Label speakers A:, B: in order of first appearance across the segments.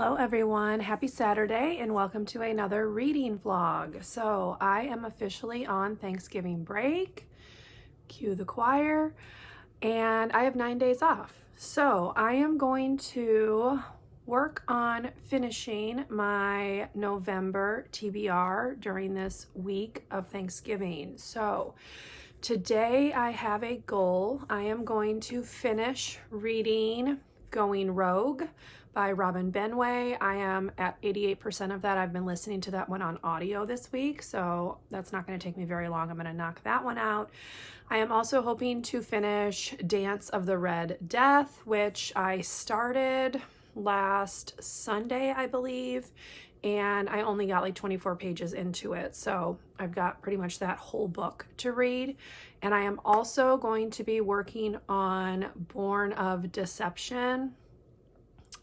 A: Hello everyone, happy Saturday and welcome to another reading vlog. So I am officially on Thanksgiving break, cue the choir, and I have 9 days off. So I am going to work on finishing my November TBR during this week of Thanksgiving. So today I have a goal. I am going to finish reading Going Rogue by Robin Benway. I am at 88% of that. I've been listening to that one on audio this week, so that's not going to take me very long. I'm going to knock that one out. I am also hoping to finish Dance of the Red Death, which I started last Sunday, I believe, and I only got like 24 pages into it. So I've got pretty much that whole book to read. And I am also going to be working on Born of Deception.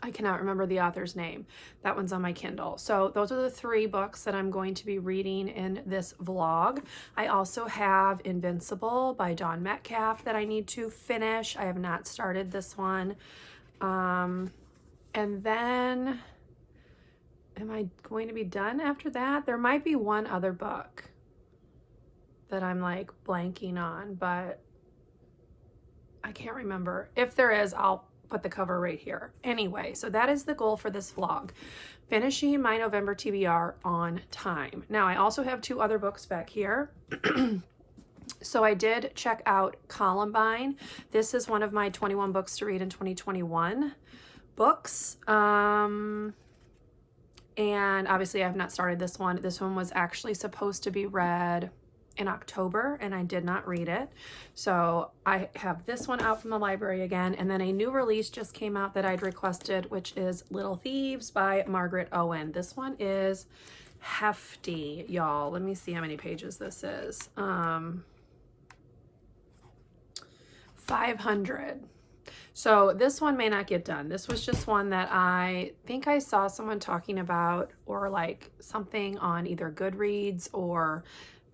A: I cannot remember the author's name. That one's on my Kindle. So those are the 3 books that I'm going to be reading in this vlog. I also have Invincible by Dawn Metcalf that I need to finish. I have not started this one. And then, am I going to be done after that? There might be one other book that I'm like blanking on, but I can't remember. If there is, I'll put the cover right here. Anyway, so that is the goal for this vlog, finishing my November TBR on time. Now, I also have 2 other books back here. So I did check out Columbine. This is one of my 21 books to read in 2021 books. And obviously I have not started this one. This one was actually supposed to be read in October and I did not read it. So I have this one out from the library again. And then a new release just came out that I'd requested, which is Little Thieves by Margaret Owen. This one is hefty, y'all. Let me see how many pages this is. 500. So this one may not get done. This was just one that I think I saw someone talking about, or like something on either Goodreads or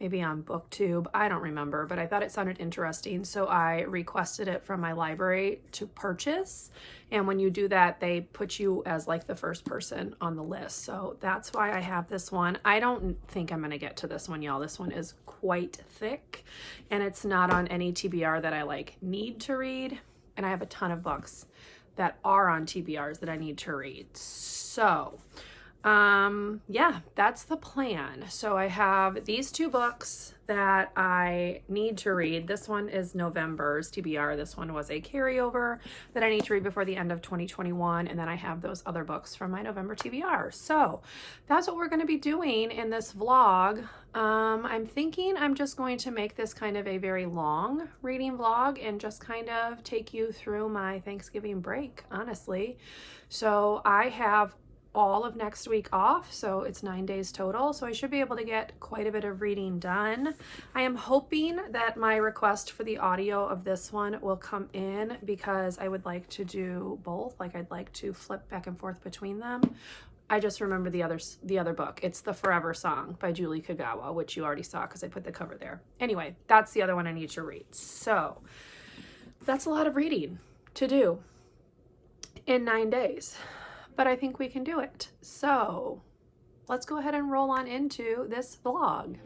A: maybe on BookTube. I don't remember, but I thought it sounded interesting. So I requested it from my library to purchase. And when you do that, they put you as like the first person on the list. So that's why I have this one. I don't think I'm going to get to this one, y'all. This one is quite thick and it's not on any TBR that I like need to read. And I have a ton of books that are on TBRs that I need to read. So, yeah, that's the plan. So I have these 2 books that I need to read. This one is November's TBR. This one was a carryover that I need to read before the end of 2021. And then I have those other books from my November TBR. So that's what we're going to be doing in this vlog. I'm thinking I'm just going to make this kind of a very long reading vlog and just kind of take you through my Thanksgiving break, honestly. So I have all of next week off, so it's 9 days total, so I should be able to get quite a bit of reading done. I am hoping that my request for the audio of this one will come in because I would like to do both. Like I'd like to flip back and forth between them. I just remember the other book. It's The Forever Song by Julie Kagawa, which you already saw because I put the cover there. Anyway, that's the other one I need to read. So that's a lot of reading to do in 9 days. But I think we can do it. So let's go ahead and roll on into this vlog.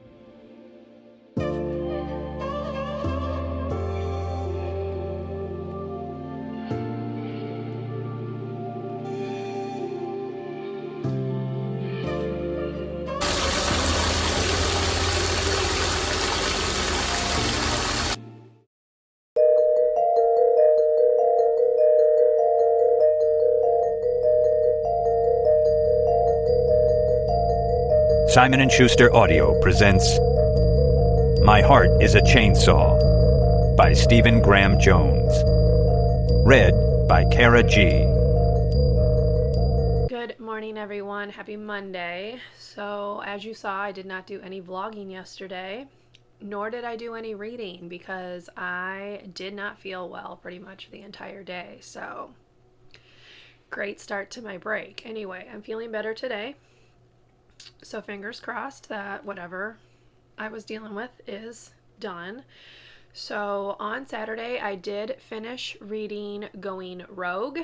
B: Simon & Schuster Audio presents My Heart is a Chainsaw by Stephen Graham Jones. Read by Kara G.
A: Good morning, everyone. Happy Monday. So as you saw, I did not do any vlogging yesterday, nor did I do any reading because I did not feel well pretty much the entire day. So great start to my break. Anyway, I'm feeling better today. So fingers crossed that whatever I was dealing with is done. So on Saturday, I did finish reading Going Rogue.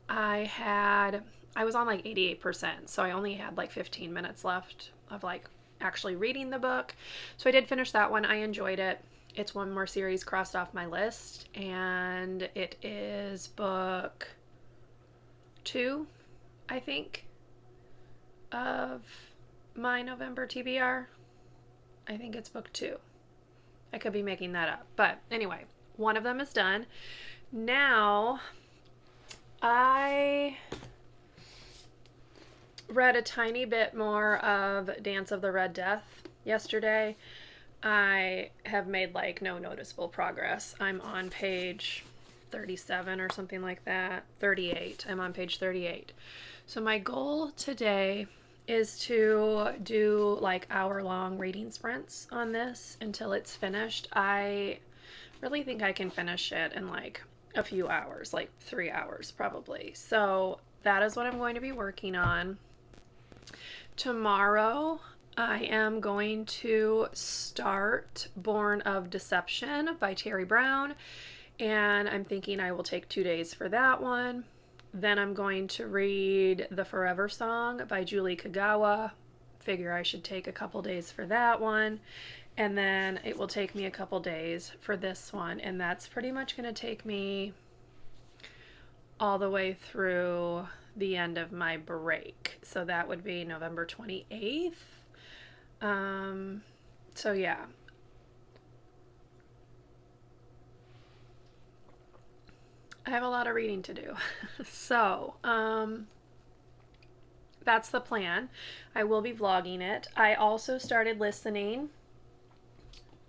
A: I had I was on like 88%, so I only had like 15 minutes left of like actually reading the book. So I did finish that one. I enjoyed it. It's one more series crossed off my list, and it is book 2, I think, of my November TBR. I think it's book 2. I could be making that up. But anyway, one of them is done. Now, I read a tiny bit more of Dance of the Red Death yesterday. I have made like no noticeable progress. I'm on page 37 or something like that. 38. I'm on page 38. So my goal today is to do like hour-long reading sprints on this until it's finished. I really think I can finish it in like a few hours, like 3 hours probably. So that is what I'm going to be working on. Tomorrow, I am going to start Born of Deception by Terry Brown, and I'm thinking I will take 2 days for that one. Then I'm going to read The Forever Song by Julie Kagawa. Figure I should take a couple days for that one. And then it will take me a couple days for this one, and that's pretty much going to take me all the way through the end of my break. So that would be November 28th. So yeah. I have a lot of reading to do. So, that's the plan. I will be vlogging it. I also started listening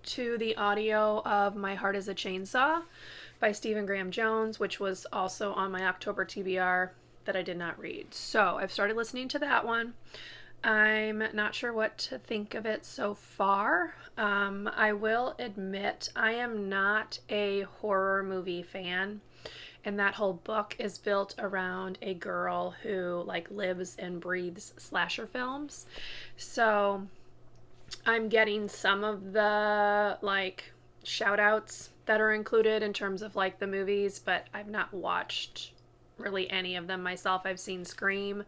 A: to the audio of My Heart is a Chainsaw by Stephen Graham Jones, which was also on my October TBR that I did not read. So I've started listening to that one. I'm not sure what to think of it so far. I will admit I am not a horror movie fan. And that whole book is built around a girl who like lives and breathes slasher films. So I'm getting some of the like shout outs that are included in terms of like the movies, but I've not watched really any of them myself. I've seen Scream,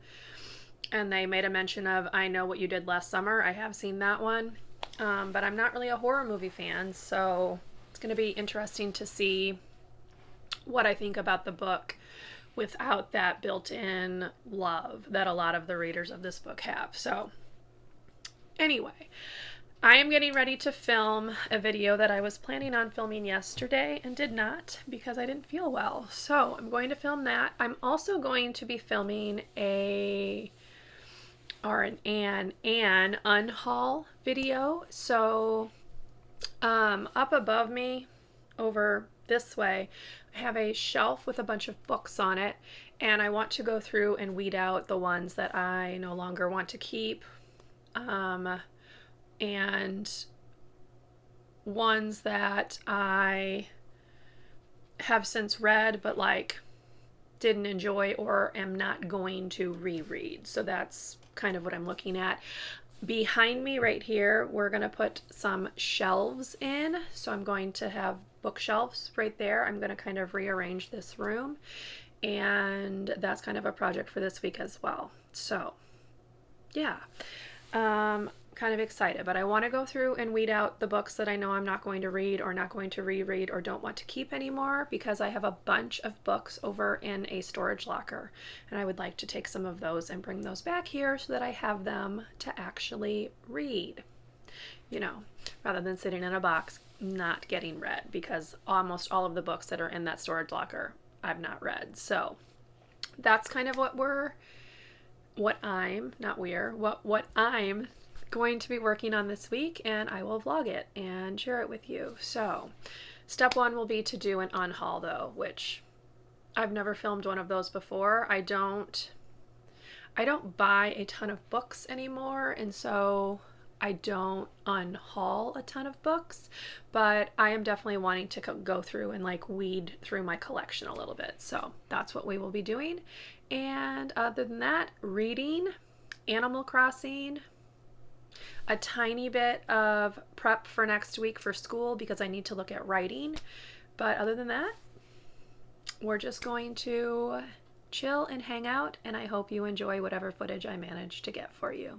A: and they made a mention of I Know What You Did Last Summer. I have seen that one, but I'm not really a horror movie fan, so it's going to be interesting to see what I think about the book without that built-in love that a lot of the readers of this book have. So anyway, I am getting ready to film a video that I was planning on filming yesterday and did not because I didn't feel well. So I'm going to film that. I'm also going to be filming an unhaul video. So up above me over this way, I have a shelf with a bunch of books on it, and I want to go through and weed out the ones that I no longer want to keep, and ones that I have since read but like didn't enjoy or am not going to reread. So that's kind of what I'm looking at. Behind me right here, we're going to put some shelves in. So I'm going to have bookshelves right there. I'm going to kind of rearrange this room, and that's kind of a project for this week as well. So yeah, kind of excited, but I want to go through and weed out the books that I know I'm not going to read or not going to reread or don't want to keep anymore, because I have a bunch of books over in a storage locker, and I would like to take some of those and bring those back here so that I have them to actually read, you know, rather than sitting in a box not getting read, because almost all of the books that are in that storage locker I've not read. So that's kind of what I'm going to be working on this week, and I will vlog it and share it with you. So step one will be to do an unhaul though, which I've never filmed one of those before. I don't buy a ton of books anymore, and so I don't unhaul a ton of books, but I am definitely wanting to go through and like weed through my collection a little bit. So that's what we will be doing. And other than that, reading, Animal Crossing, a tiny bit of prep for next week for school because I need to look at writing. But other than that, we're just going to chill and hang out, and I hope you enjoy whatever footage I managed to get for you.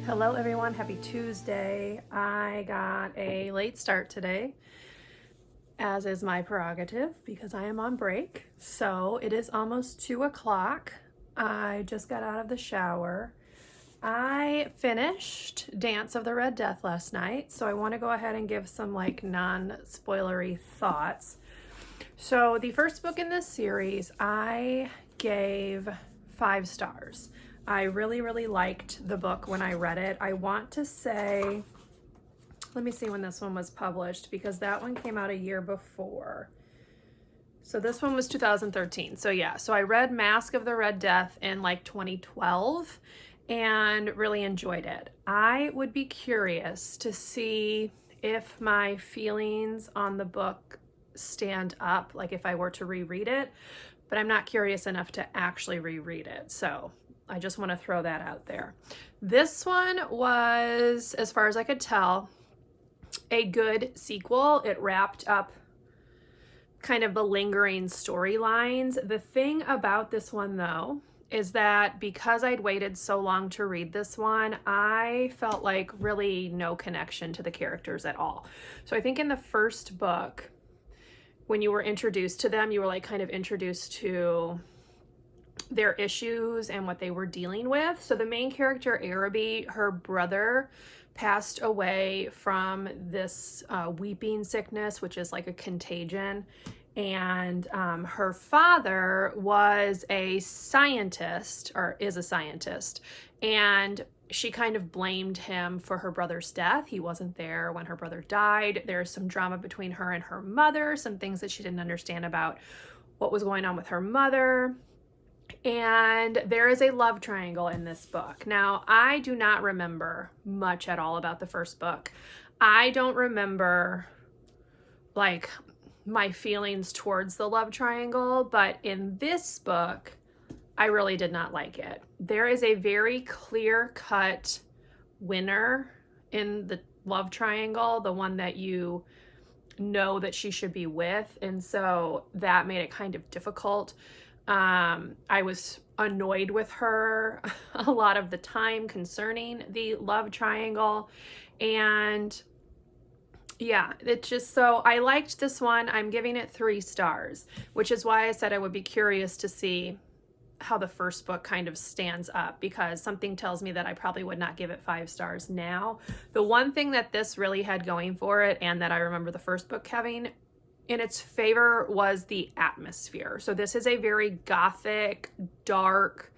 A: Hello everyone, happy Tuesday. I got a late start today, as is my prerogative because I am on break. So it is almost 2 o'clock. I just got out of the shower. I finished Dance of the Red Death last night, so I want to go ahead and give some non-spoilery thoughts. So the first book in this series, I gave 5 stars. I really liked the book when I read it. I want to say, let me see when this one was published, because that one came out a year before. So this one was 2013. So yeah, so I read Mask of the Red Death in 2012 and really enjoyed it. I would be curious to see if my feelings on the book stand up, if I were to reread it, but I'm not curious enough to actually reread it. So I just want to throw that out there. This one was, as far as I could tell, a good sequel. It wrapped up kind of the lingering storylines. The thing about this one, though, is that because I'd waited so long to read this one, I felt like really no connection to the characters at all. So I think in the first book, when you were introduced to them, you were kind of introduced to their issues and what they were dealing with. So the main character, Araby, her brother passed away from this weeping sickness, which is like a contagion. And her father was a scientist, or is a scientist, and she kind of blamed him for her brother's death. He wasn't there when her brother died. There's some drama between her and her mother, some things that she didn't understand about what was going on with her mother. And there is a love triangle in this book. Now, I do not remember much at all about the first book. I don't remember my feelings towards the love triangle, but in this book, I really did not like it. There is a very clear-cut winner in the love triangle, the one that you know that she should be with, and so that made it kind of difficult. I was annoyed with her a lot of the time concerning the love triangle, and yeah, it just, so I liked this one. I'm giving it 3 stars, which is why I said I would be curious to see how the first book kind of stands up, because something tells me that I probably would not give it 5 stars now. The one thing that this really had going for it, and that I remember the first book having in its favor, was the atmosphere. So this is a very gothic, dark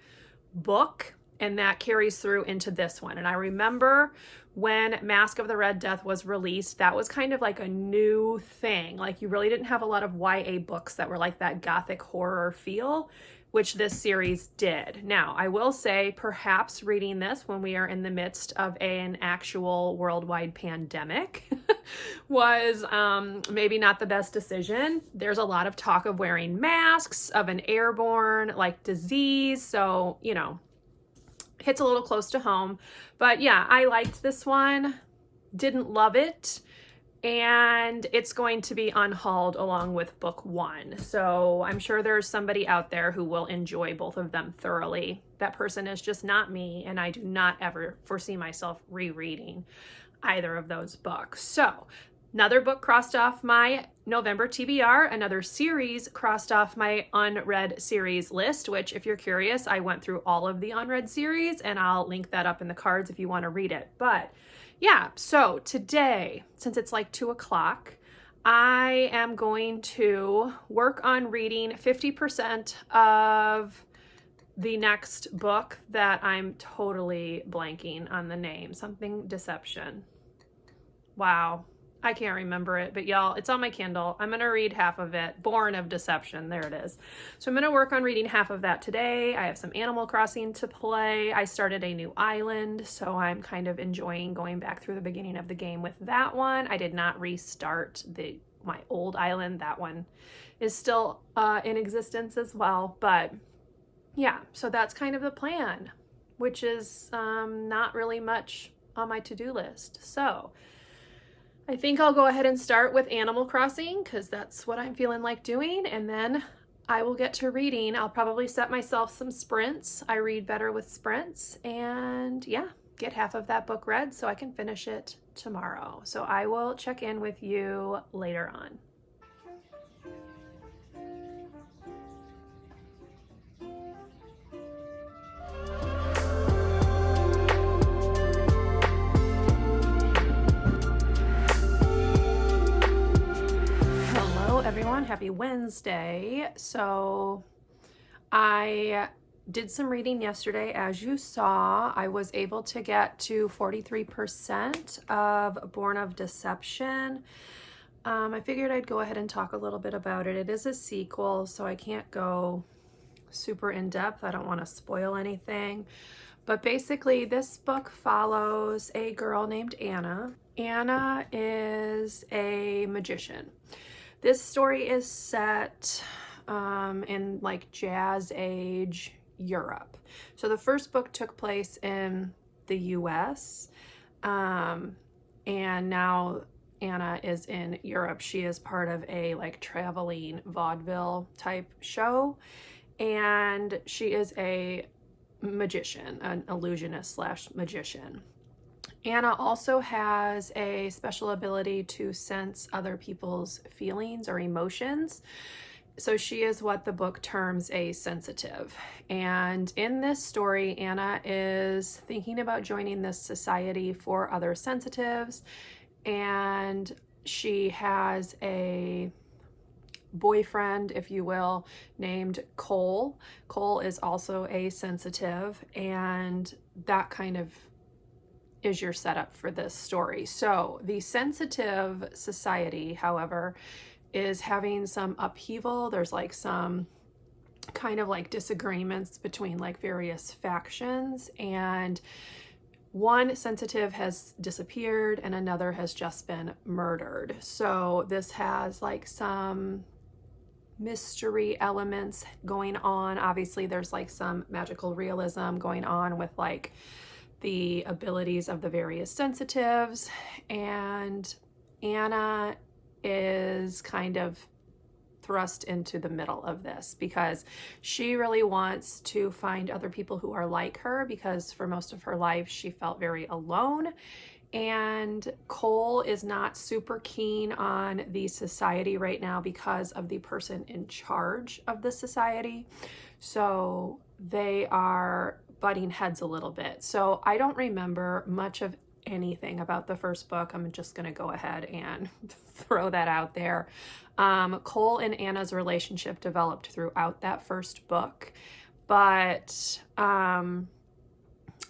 A: book, and that carries through into this one. And I remember when Mask of the Red Death was released, that was kind of like a new thing. Like, you really didn't have a lot of YA books that were like that gothic horror feel, which this series did. Now, I will say, perhaps reading this when we are in the midst of an actual worldwide pandemic was maybe not the best decision. There's a lot of talk of wearing masks, of an airborne like disease. So, you know, hits a little close to home. But yeah, I liked this one, didn't love it, and it's going to be unhauled along with book 1. So I'm sure there's somebody out there who will enjoy both of them thoroughly. That person is just not me, and I do not ever foresee myself rereading either of those books. So another book crossed off my November TBR, another series crossed off my unread series list, which, if you're curious, I went through all of the unread series, and I'll link that up in the cards if you want to read it. But yeah, so today, since it's like 2 o'clock, I am going to work on reading 50% of the next book that I'm totally blanking on the name. Something Deception. Wow. I can't remember it, but y'all, it's on my Kindle. I'm going to read half of it. Born of Deception. There it is. So I'm going to work on reading half of that today. I have some Animal Crossing to play. I started a new island, so I'm kind of enjoying going back through the beginning of the game with that one. I did not restart my old island. That one is still in existence as well. But yeah, so that's kind of the plan, which is not really much on my to-do list. So I think I'll go ahead and start with Animal Crossing because that's what I'm feeling like doing, and then I will get to reading. I'll probably set myself some sprints. I read better with sprints, and yeah, get half of that book read so I can finish it tomorrow. So I will check in with you later on. Everyone, happy Wednesday. So I did some reading yesterday. As you saw, I was able to get to 43% of Born of Deception. I figured I'd go ahead and talk a little bit about it. It is a sequel, so I can't go super in depth. I don't want to spoil anything. But basically, this book follows a girl named Anna. Anna is a magician. This story is set in like Jazz Age Europe. So the first book took place in the US, and now Anna is in Europe. She is part of a like traveling vaudeville type show, and she is a magician, an illusionist / magician. Anna also has a special ability to sense other people's feelings or emotions. So she is what the book terms a sensitive. And in this story, Anna is thinking about joining this society for other sensitives. And she has a boyfriend, if you will, named Cole. Cole is also a sensitive, and that kind of is your setup for this story. So the sensitive society, however, is having some upheaval. There's like some kind of like disagreements between like various factions, and one sensitive has disappeared and another has just been murdered. So this has like some mystery elements going on. Obviously there's like some magical realism going on with like the abilities of the various sensitives, and Anna is kind of thrust into the middle of this because she really wants to find other people who are like her, because for most of her life she felt very alone, and Cole is not super keen on the society right now because of the person in charge of the society. So they are butting heads a little bit. So I don't remember much of anything about the first book. I'm just going to go ahead and throw that out there. Cole and Anna's relationship developed throughout that first book, but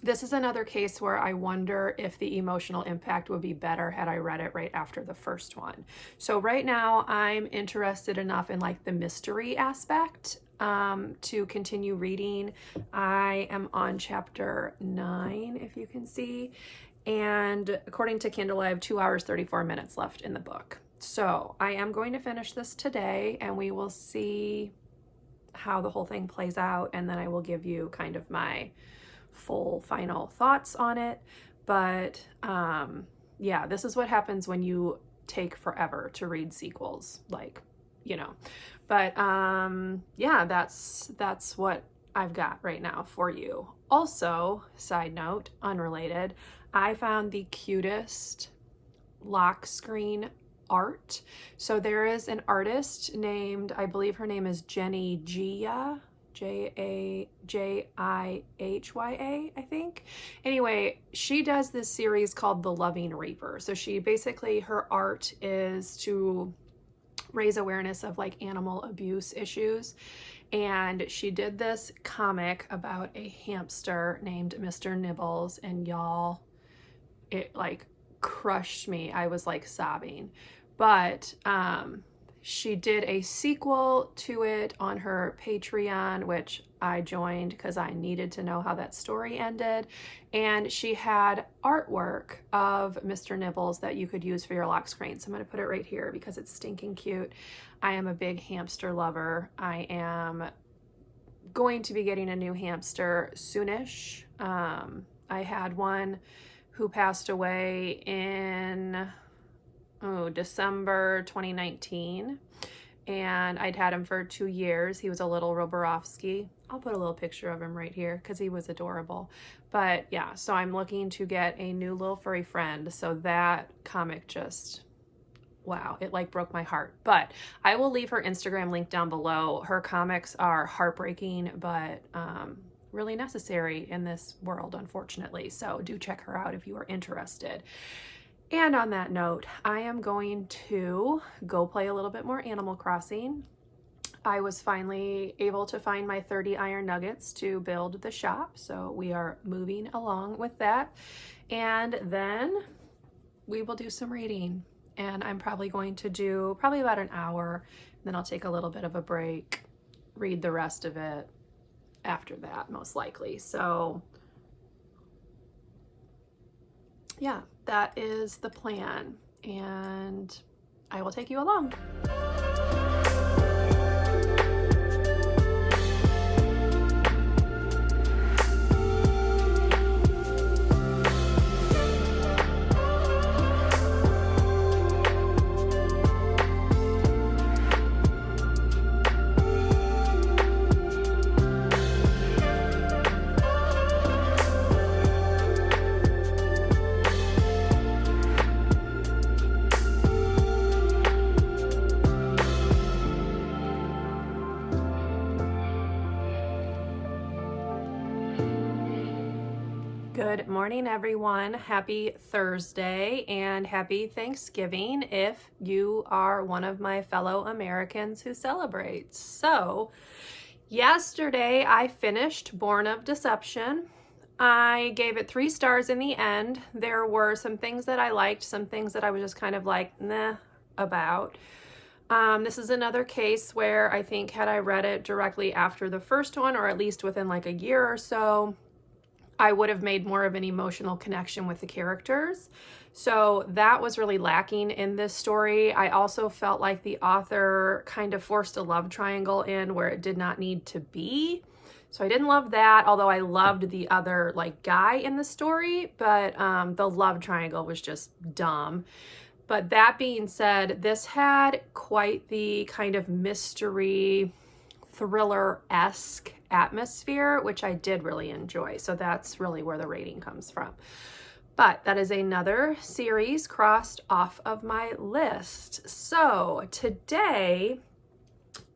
A: This is another case where I wonder if the emotional impact would be better had I read it right after the first one. So right now I'm interested enough in like the mystery aspect to continue reading. I am on chapter 9, if you can see. And according to Kindle, I have 2 hours, 34 minutes left in the book. So I am going to finish this today, and we will see how the whole thing plays out. And then I will give you kind of my full final thoughts on it. But yeah, this is what happens when you take forever to read sequels, like, you know. But yeah, that's what I've got right now for you. Also, side note, unrelated, I found the cutest lock screen art. So there is an artist named, I believe her name is Jenny Gia, Jajihya, I think. Anyway, she does this series called The Loving Reaper. So she basically, her art is to raise awareness of like animal abuse issues. And she did this comic about a hamster named Mr. Nibbles, and y'all, it like crushed me. I was like sobbing. But she did a sequel to it on her Patreon, which I joined because I needed to know how that story ended. And she had artwork of Mr. Nibbles that you could use for your lock screen. So I'm going to put it right here because it's stinking cute. I am a big hamster lover. I am going to be getting a new hamster soonish. I had one who passed away in December 2019, and I'd had him for 2 years. He was a little Roborovsky. I'll put a little picture of him right here because he was adorable. But yeah, so I'm looking to get a new little furry friend. So that comic just, wow, it like broke my heart. But I will leave her Instagram link down below. Her comics are heartbreaking, but really necessary in this world, unfortunately. So do check her out if you are interested. And on that note, I am going to go play a little bit more Animal Crossing. I was finally able to find my 30 iron nuggets to build the shop, so we are moving along with that. And then we will do some reading, and I'm probably going to do about an hour, then I'll take a little bit of a break, read the rest of it after that, most likely. So yeah, that is the plan, and I will take you along. Good morning, everyone. Happy Thursday and happy Thanksgiving if you are one of my fellow Americans who celebrates. So, yesterday I finished Born of Deception. I gave it 3 stars in the end. There were some things that I liked, some things that I was just kind of like, nah, about. This is another case where I think had I read it directly after the first one, or at least within like a year or so, I would have made more of an emotional connection with the characters. So that was really lacking in this story. I also felt like the author kind of forced a love triangle in where it did not need to be. So I didn't love that, although I loved the other like guy in the story, but the love triangle was just dumb. But that being said, this had quite the kind of mystery thriller-esque atmosphere, which I did really enjoy. So that's really where the rating comes from. But that is another series crossed off of my list. So today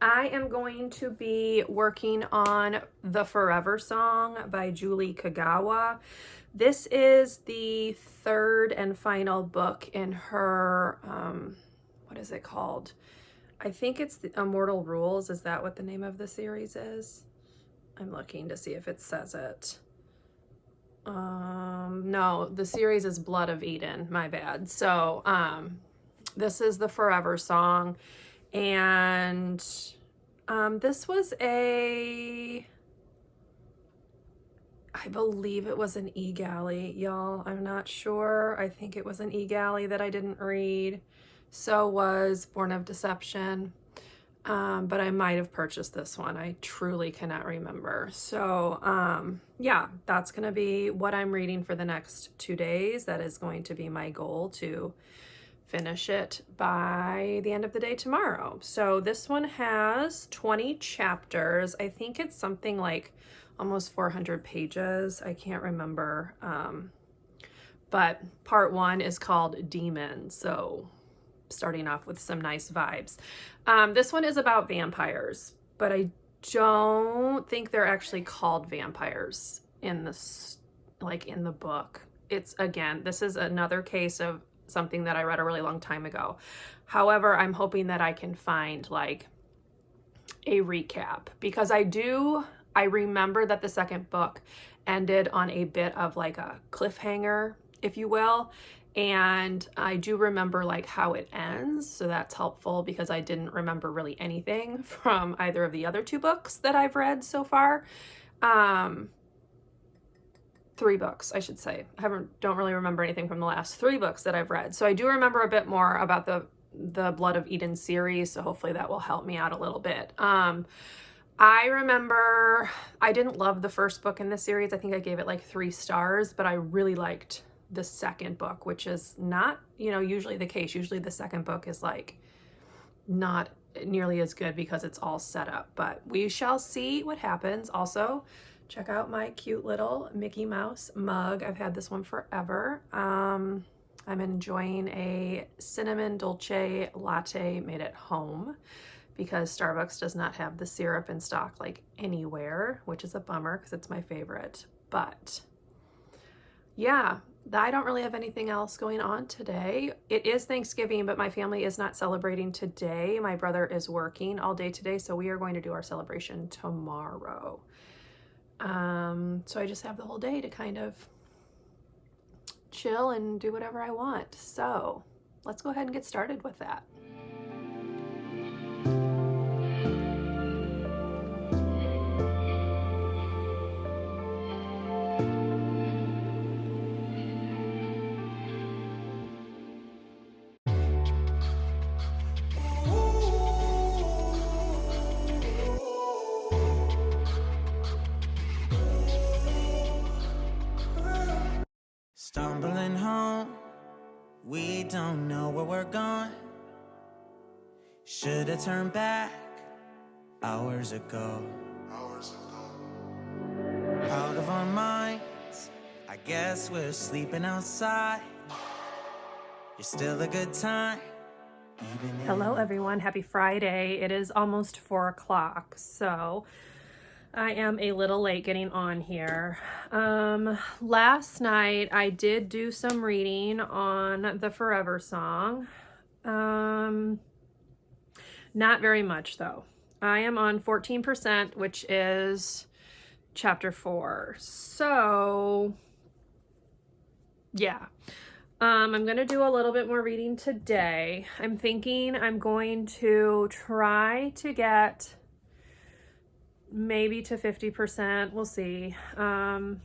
A: I am going to be working on The Forever Song by Julie Kagawa. This is the 3rd and final book in her, what is it called? I think it's the Immortal Rules. Is that what the name of the series is? I'm looking to see if it says it. No, the series is Blood of Eden, my bad. So, this is the Forever Song, and this was I believe it was an e-galley, y'all. I'm not sure. I think it was an e-galley that I didn't read. So was Born of Deception. But I might have purchased this one. I truly cannot remember. So, yeah, that's going to be what I'm reading for the next 2 days. That is going to be my goal, to finish it by the end of the day tomorrow. So this one has 20 chapters. I think it's something like almost 400 pages. I can't remember. But part 1 is called Demon. So starting off with some nice vibes. This one is about vampires, but I don't think they're actually called vampires in this, like in the book. It's, again, this is another case of something that I read a really long time ago. However, I'm hoping that I can find like a recap, because I remember that the second book ended on a bit of like a cliffhanger, if you will. And I do remember like how it ends. So that's helpful, because I didn't remember really anything from either of the other 2 books that I've read so far. 3 books, I should say. Don't really remember anything from the last 3 books that I've read. So I do remember a bit more about the Blood of Eden series. So hopefully that will help me out a little bit. I remember I didn't love the first book in the series. I think I gave it like 3 stars, but I really liked the second book, which is not, usually the case. Usually the second book is like not nearly as good because it's all set up, but we shall see what happens. Also, check out my cute little Mickey Mouse mug. I've had this one forever. I'm enjoying a cinnamon dolce latte made at home, because Starbucks does not have the syrup in stock like anywhere, which is a bummer because it's my favorite. But yeah, I don't really have anything else going on today. It is Thanksgiving, but my family is not celebrating today. My brother is working all day today, so we are going to do our celebration tomorrow. So I just have the whole day to kind of chill and do whatever I want. So let's go ahead and get started with that.
C: Stumbling home, we don't know where we're going. Should've turned back hours ago. Out of our minds, I guess we're sleeping outside. You're still a good time.
A: Hello everyone, happy Friday. It is almost 4 o'clock, so I am a little late getting on here. Last night I did do some reading on the Forever Song. Not very much though. I am on 14%, which is chapter 4. So yeah. I'm going to do a little bit more reading today. I'm thinking I'm going to try to get maybe to 50%. We'll see. To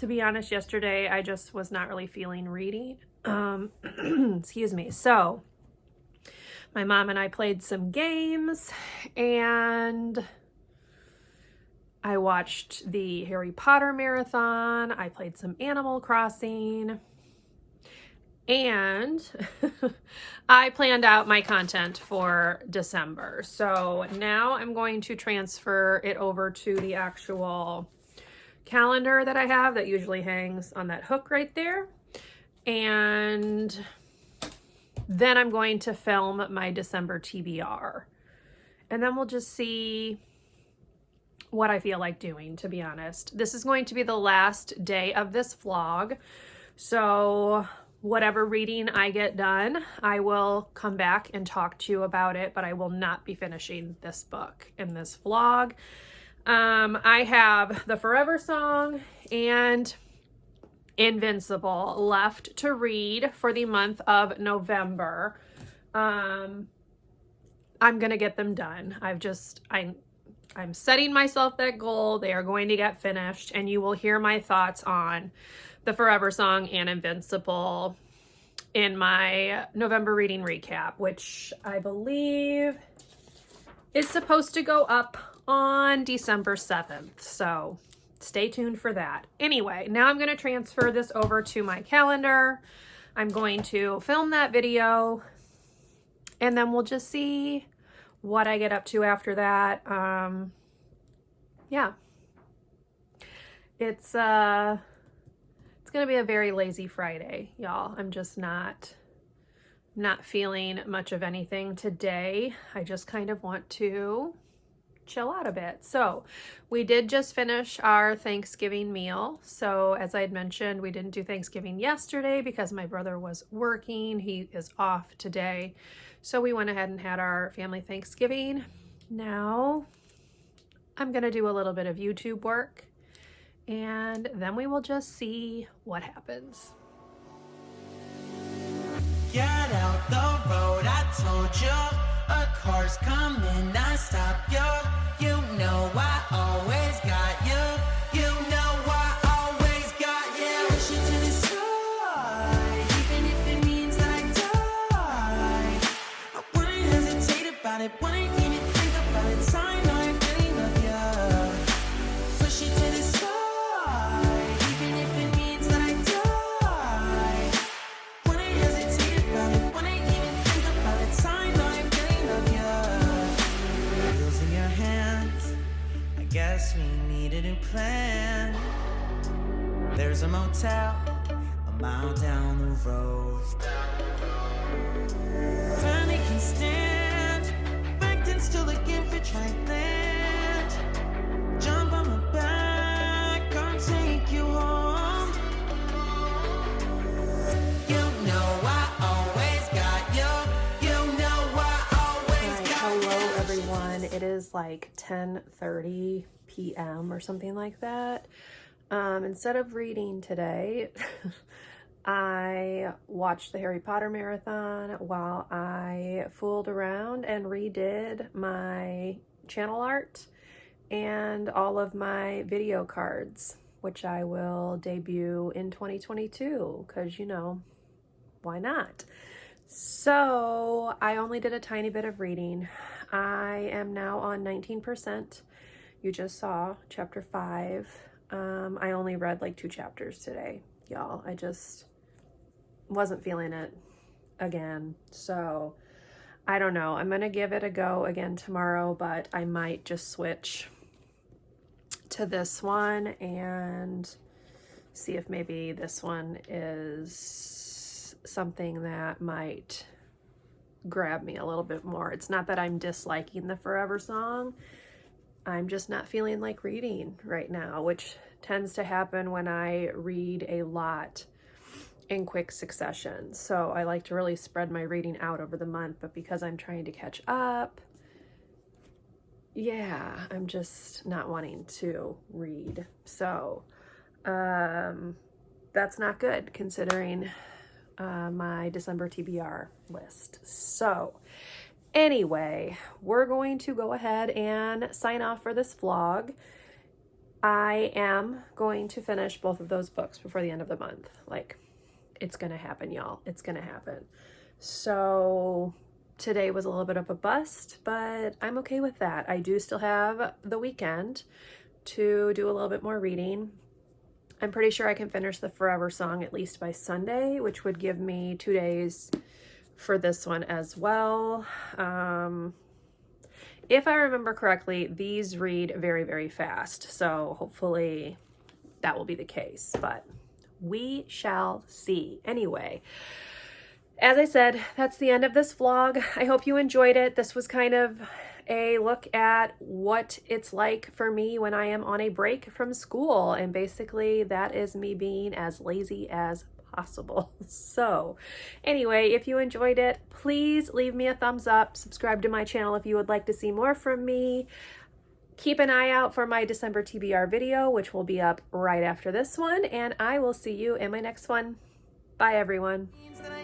A: be honest, yesterday I just was not really feeling reading. Excuse me. So my mom and I played some games, and I watched the Harry Potter marathon. I played some Animal Crossing. And I planned out my content for December. So now I'm going to transfer it over to the actual calendar that I have that usually hangs on that hook right there. And then I'm going to film my December TBR. And then we'll just see what I feel like doing, to be honest. This is going to be the last day of this vlog. So whatever reading I get done, I will come back and talk to you about it, but I will not be finishing this book in this vlog. I have the Forever Song, and Invincible left to read for the month of November. I'm gonna get them done. I'm setting myself that goal. They are going to get finished, and you will hear my thoughts on the Forever Song and Invincible in my November reading recap, which I believe is supposed to go up on December 7th. So stay tuned for that. Anyway, now I'm going to transfer this over to my calendar. I'm going to film that video, and then we'll just see what I get up to after that. Yeah. It's gonna be a very lazy Friday, y'all. I'm just not feeling much of anything today. I just kind of want to chill out a bit. So we did just finish our Thanksgiving meal. So as I had mentioned, we didn't do Thanksgiving yesterday because my brother was working. He is off today. So we went ahead and had our family Thanksgiving. Now I'm gonna do a little bit of YouTube work, and then we will just see what happens.
C: Get out the road, I told you. A car's coming, I stop you. You know I always got you. You know I always got you. Push it to the side, even if it means I die. I wouldn't hesitate about it, wouldn't even think about it. Sign, I really love you. Push it to the side, even if it means that I die. Wouldn't hesitate about it, wouldn't even think about it. Sign, I really love you. Wheels in your hands, I guess we need a new plan. There's a motel a mile down the road. Finally can stand, back then still looking for dry land. Jump on my back, I'll take you home. You know I always got you. You know I always got
A: Hello
C: you.
A: everyone. It is like 10:30 p.m. or something like that. Instead of reading today, I watched the Harry Potter marathon while I fooled around and redid my channel art and all of my video cards, which I will debut in 2022 because, you know, why not? So I only did a tiny bit of reading. I am now on 19%. You just saw chapter 5. I only read like 2 chapters today, y'all. I just wasn't feeling it again. So I don't know. I'm gonna give it a go again tomorrow, but I might just switch to this one and see if maybe this one is something that might grab me a little bit more. It's not that I'm disliking the Forever Song. I'm just not feeling like reading right now, which tends to happen when I read a lot in quick succession. So I like to really spread my reading out over the month, but because I'm trying to catch up, yeah, I'm just not wanting to read. So that's not good considering my December TBR list. So anyway, we're going to go ahead and sign off for this vlog. I am going to finish both of those books before the end of the month. Like, it's gonna happen, y'all. It's gonna happen. So today was a little bit of a bust, but I'm okay with that. I do still have the weekend to do a little bit more reading. I'm pretty sure I can finish the Forever Song at least by Sunday, which would give me 2 days for this one as well. If I remember correctly, these read very, very fast. So hopefully that will be the case, but we shall see. Anyway, as I said, that's the end of this vlog. I hope you enjoyed it. This was kind of a look at what it's like for me when I am on a break from school. And basically that is me being as lazy as possible. So anyway, if you enjoyed it, please leave me a thumbs up, subscribe to my channel if you would like to see more from me. keep an eye out for my December TBR video, which will be up right after this one, and I will see you in my next one. Bye, everyone.
C: That I